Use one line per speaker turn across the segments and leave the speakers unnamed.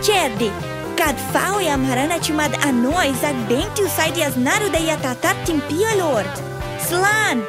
Cerde, cad faui Amhráin a Chumadh a nós ag bentiu sai de asnaru de iatatar timpio lord. Slan!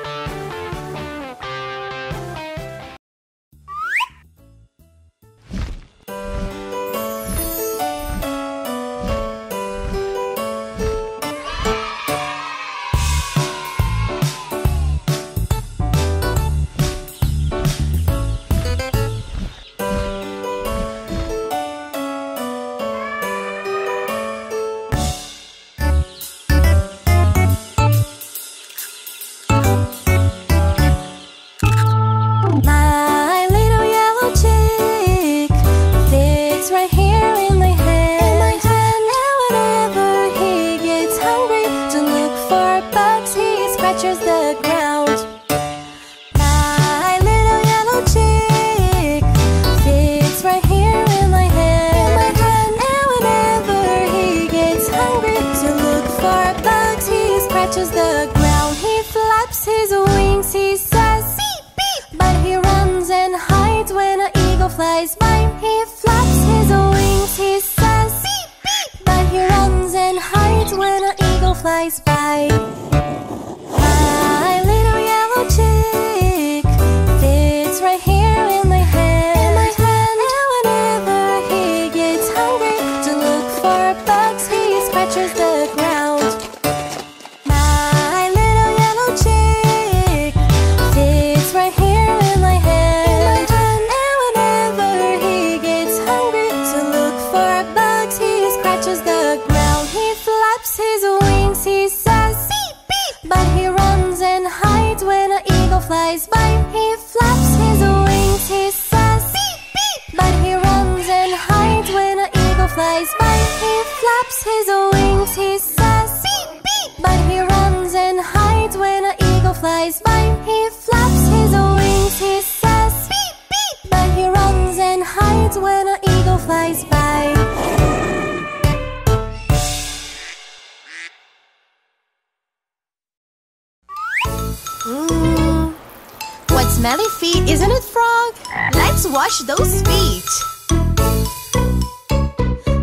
Smelly feet, isn't it, Frog? Let's wash those feet.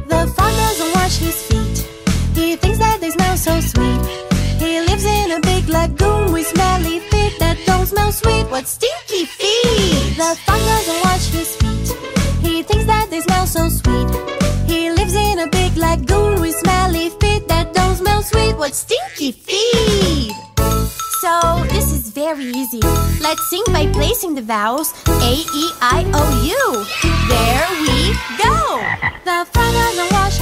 The frog doesn't wash his feet. He thinks that they smell so sweet. He lives in a big lagoon with smelly feet that don't smell sweet. What stinky feet! The frog doesn't wash his feet. He thinks that they smell so sweet. He lives in a big lagoon with smelly feet that don't smell sweet. What stinky feet! So, this is very easy. Let's sing by placing the vowels A, E, I, O, U. There we go! The frog doesn't wash